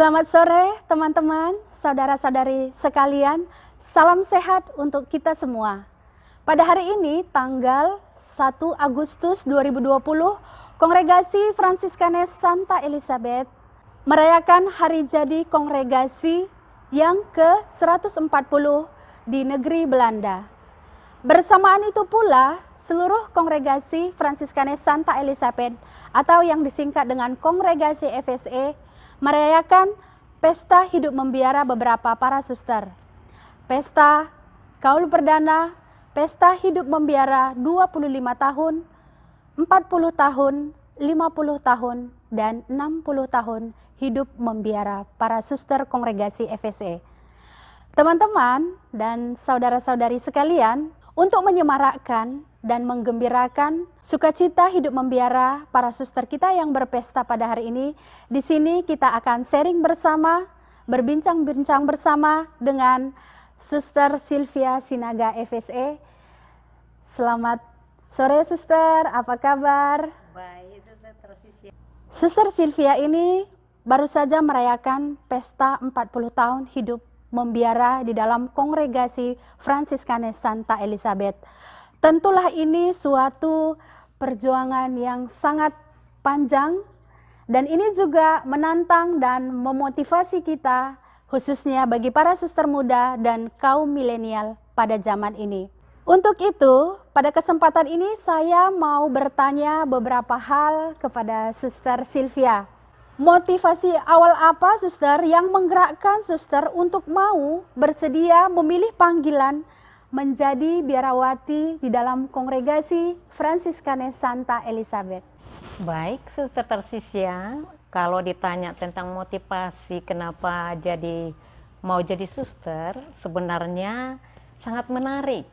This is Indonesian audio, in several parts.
Selamat sore teman-teman, saudara-saudari sekalian. Salam sehat untuk kita semua. Pada hari ini tanggal 1 Agustus 2020, Kongregasi Fransiskanes Santa Elizabeth merayakan hari jadi kongregasi yang ke-140 di negeri Belanda. Bersamaan itu pula, seluruh Kongregasi Fransiskanes Santa Elizabeth atau yang disingkat dengan Kongregasi FSE merayakan pesta hidup membiara beberapa para suster. Pesta Kaul Perdana, pesta hidup membiara 25 tahun, 40 tahun, 50 tahun, dan 60 tahun hidup membiara para suster Kongregasi FSE. Teman-teman dan saudara-saudari sekalian, untuk menyemarakkan dan menggembirakan sukacita hidup membiara para suster kita yang berpesta pada hari ini, di sini kita akan sharing bersama, berbincang-bincang bersama dengan Suster Sylvia Sinaga FSE. Selamat sore Suster, apa kabar? Baik, Suster Sylvia. Suster Sylvia ini baru saja merayakan pesta 40 tahun hidup membiara di dalam Kongregasi Fransiskanes Santa Elizabeth. Tentulah ini suatu perjuangan yang sangat panjang dan ini juga menantang dan memotivasi kita khususnya bagi para suster muda dan kaum milenial pada zaman ini. Untuk itu, pada kesempatan ini saya mau bertanya beberapa hal kepada Suster Sylvia. Motivasi awal apa suster yang menggerakkan suster untuk mau bersedia memilih panggilan menjadi biarawati di dalam Kongregasi Fransiskanes Santa Elizabeth? Baik, Suster Sylvia, kalau ditanya tentang motivasi kenapa mau jadi suster, sebenarnya sangat menarik.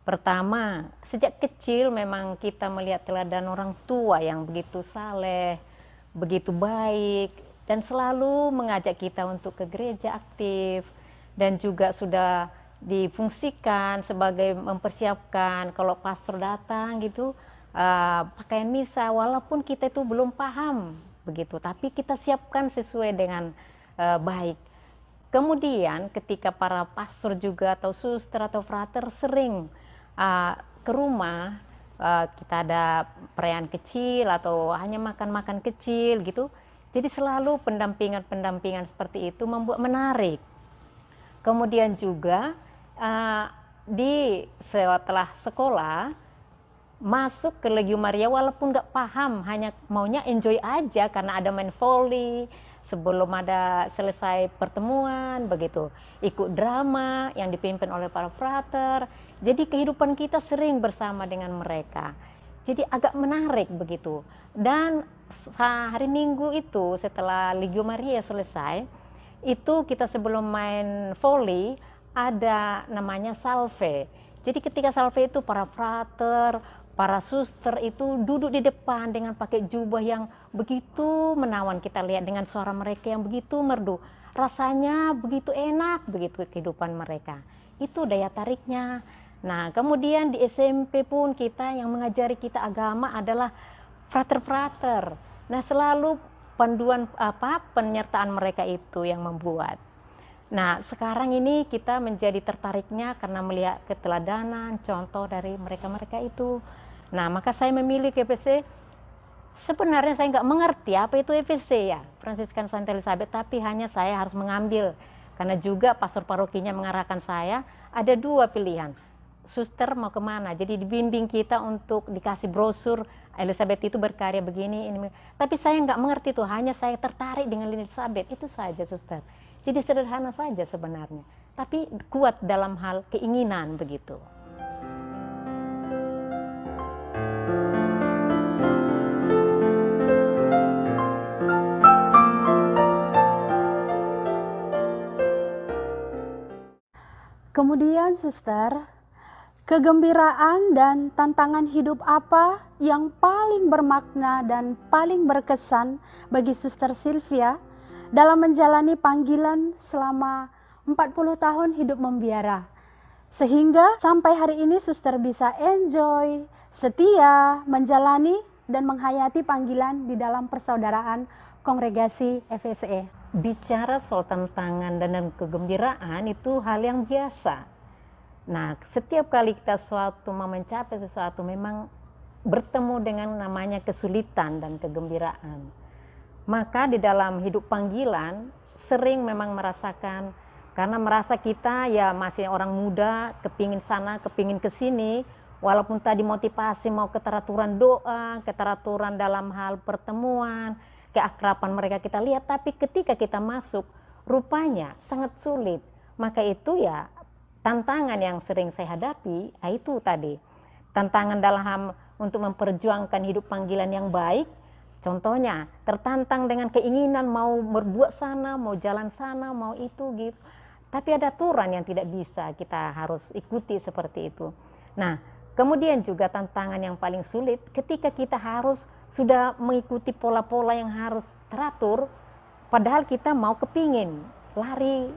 Pertama, sejak kecil memang kita melihat teladan orang tua yang begitu saleh, begitu baik, dan selalu mengajak kita untuk ke gereja aktif, dan juga sudah difungsikan sebagai mempersiapkan kalau pastor datang gitu, pakaian misa, walaupun kita itu belum paham begitu, tapi kita siapkan sesuai dengan baik. Kemudian ketika para pastor juga atau suster atau frater sering ke rumah, kita ada perayaan kecil atau hanya makan-makan kecil gitu. Jadi selalu pendampingan seperti itu membuat menarik. Kemudian juga setelah sekolah masuk ke Legio Maria walaupun nggak paham, hanya maunya enjoy aja karena ada main volley sebelum ada selesai pertemuan begitu. Ikut drama yang dipimpin oleh para frater. Jadi kehidupan kita sering bersama dengan mereka. Jadi agak menarik begitu. Dan hari Minggu itu setelah Legio Maria selesai, itu kita sebelum main volley ada namanya salve. Jadi ketika salve itu para frater, para suster itu duduk di depan dengan pakai jubah yang begitu menawan, kita lihat dengan suara mereka yang begitu merdu. Rasanya begitu enak begitu kehidupan mereka. Itu daya tariknya. Nah, kemudian di SMP pun kita yang mengajari kita agama adalah frater-frater. Nah, selalu penyertaan mereka itu yang membuat. Nah, sekarang ini kita menjadi tertariknya karena melihat keteladanan, contoh dari mereka-mereka itu. Nah, maka saya memilih FSE. Sebenarnya saya nggak mengerti apa itu FSE ya, Fransiskanes Santa Elizabeth, tapi hanya saya harus mengambil. Karena juga pastor parokinya mengarahkan saya, ada dua pilihan. Suster mau kemana? Jadi dibimbing kita untuk dikasih brosur, Elizabeth itu berkarya begini, ini. Tapi saya nggak mengerti tuh, hanya saya tertarik dengan Elizabeth, itu saja suster. Jadi sederhana saja sebenarnya, tapi kuat dalam hal keinginan begitu. Kemudian suster, kegembiraan dan tantangan hidup apa yang paling bermakna dan paling berkesan bagi Suster Sylvia dalam menjalani panggilan selama 40 tahun hidup membiara? Sehingga sampai hari ini Suster bisa enjoy, setia, menjalani dan menghayati panggilan di dalam persaudaraan Kongregasi FSE. bicara soal tantangan dan kegembiraan itu hal yang biasa. Nah, setiap kali kita mau mencapai sesuatu memang bertemu dengan namanya kesulitan dan kegembiraan. Maka di dalam hidup panggilan sering memang merasakan, karena merasa kita ya masih orang muda, kepingin sana, kepingin kesini, walaupun tadi motivasi mau keteraturan doa, keteraturan dalam hal pertemuan, keakraban mereka kita lihat, tapi ketika kita masuk rupanya sangat sulit. Maka itu ya tantangan yang sering saya hadapi, itu tadi tantangan dalam untuk memperjuangkan hidup panggilan yang baik. Contohnya tertantang dengan keinginan mau berbuat sana, mau jalan sana, mau itu gitu. Tapi ada aturan yang tidak bisa kita harus ikuti seperti itu. Nah, kemudian juga tantangan yang paling sulit ketika kita harus sudah mengikuti pola-pola yang harus teratur, padahal kita mau kepingin lari,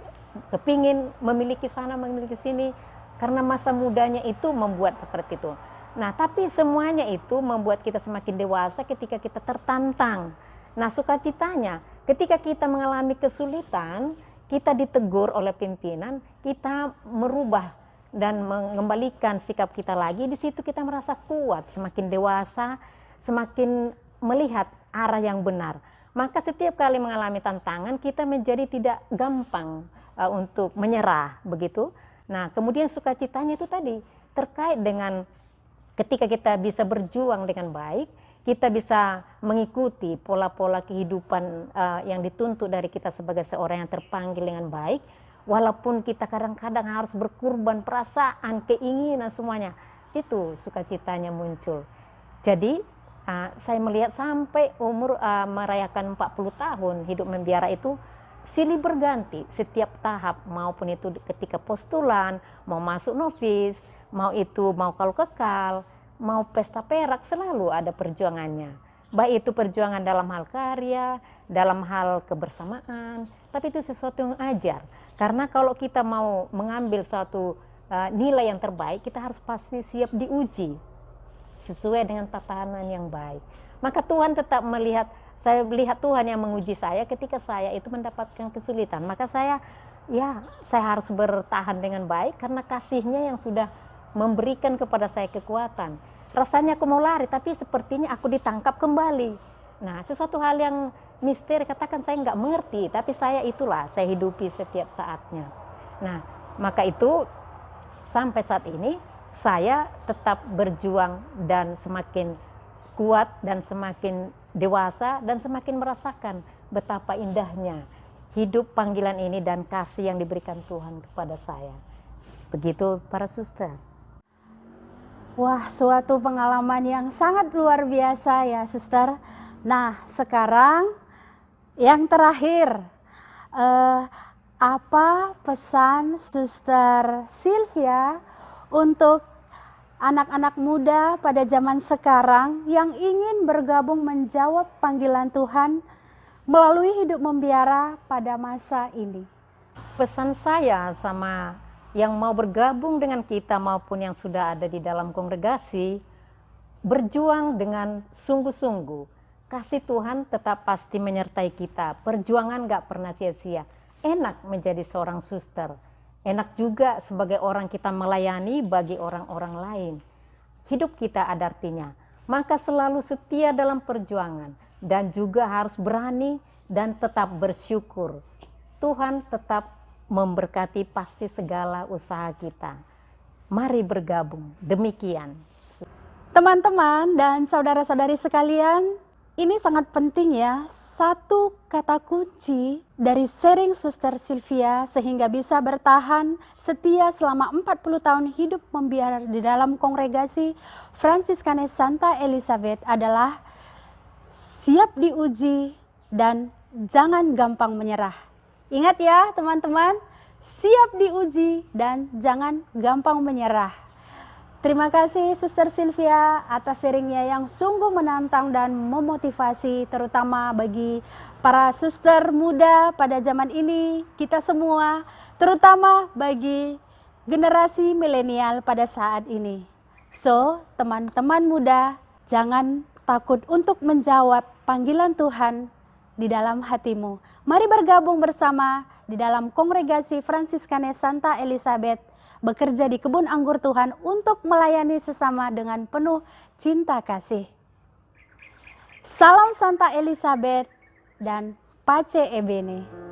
kepingin memiliki sana, memiliki sini, karena masa mudanya itu membuat seperti itu. Nah, tapi semuanya itu membuat kita semakin dewasa ketika kita tertantang. Nah, sukacitanya ketika kita mengalami kesulitan, kita ditegur oleh pimpinan, kita merubah dan mengembalikan sikap kita lagi. Di situ kita merasa kuat, semakin dewasa, semakin melihat arah yang benar. Maka setiap kali mengalami tantangan, kita menjadi tidak gampang untuk menyerah, begitu. Nah, kemudian sukacitanya itu tadi terkait dengan ketika kita bisa berjuang dengan baik, kita bisa mengikuti pola-pola kehidupan yang dituntut dari kita sebagai seorang yang terpanggil dengan baik, walaupun kita kadang-kadang harus berkorban perasaan, keinginan semuanya, itu sukacitanya muncul. Jadi saya melihat sampai umur merayakan 40 tahun hidup membiara itu silih berganti setiap tahap, maupun itu ketika postulan, mau masuk novis, mau kalau kekal, mau pesta perak, selalu ada perjuangannya. Baik itu perjuangan dalam hal karya, dalam hal kebersamaan, tapi itu sesuatu yang ajar. Karena kalau kita mau mengambil suatu nilai yang terbaik, kita harus pasti siap diuji sesuai dengan tatanan yang baik. Maka Tuhan tetap melihat, saya melihat Tuhan yang menguji saya ketika saya itu mendapatkan kesulitan. Maka saya harus bertahan dengan baik karena kasih-Nya yang sudah memberikan kepada saya kekuatan. Rasanya aku mau lari, tapi sepertinya aku ditangkap kembali. Nah, sesuatu hal yang misteri, katakan saya nggak mengerti, tapi saya hidupi setiap saatnya. Nah, maka itu sampai saat ini saya tetap berjuang dan semakin kuat dan semakin dewasa dan semakin merasakan betapa indahnya hidup panggilan ini dan kasih yang diberikan Tuhan kepada saya. Begitu para suster. Wah, suatu pengalaman yang sangat luar biasa ya, Suster. Nah, sekarang yang terakhir, apa pesan Suster Sylvia untuk anak-anak muda pada zaman sekarang yang ingin bergabung menjawab panggilan Tuhan melalui hidup membiara pada masa ini? Pesan saya sama yang mau bergabung dengan kita maupun yang sudah ada di dalam kongregasi, berjuang dengan sungguh-sungguh. Kasih Tuhan tetap pasti menyertai kita. Perjuangan gak pernah sia-sia. Enak menjadi seorang suster. Enak juga sebagai orang kita melayani bagi orang-orang lain. Hidup kita ada artinya. Maka selalu setia dalam perjuangan. Dan juga harus berani dan tetap bersyukur. Tuhan tetap memberkati pasti segala usaha kita. Mari bergabung. Demikian. Teman-teman dan saudara-saudari sekalian, ini sangat penting ya, satu kata kunci dari sharing Suster Sylvia sehingga bisa bertahan setia selama 40 tahun hidup membiara di dalam kongregasi Fransiskanes Santa Elizabeth adalah siap diuji dan jangan gampang menyerah. Ingat ya teman-teman, siap diuji dan jangan gampang menyerah. Terima kasih Suster Sylvia atas sharingnya yang sungguh menantang dan memotivasi, terutama bagi para suster muda pada zaman ini, kita semua, terutama bagi generasi milenial pada saat ini. So, teman-teman muda, jangan takut untuk menjawab panggilan Tuhan di dalam hatimu. Mari bergabung bersama di dalam Kongregasi Fransiskanes Santa Elizabeth, bekerja di kebun anggur Tuhan untuk melayani sesama dengan penuh cinta kasih. Salam Santa Elizabeth dan Pace Ebene.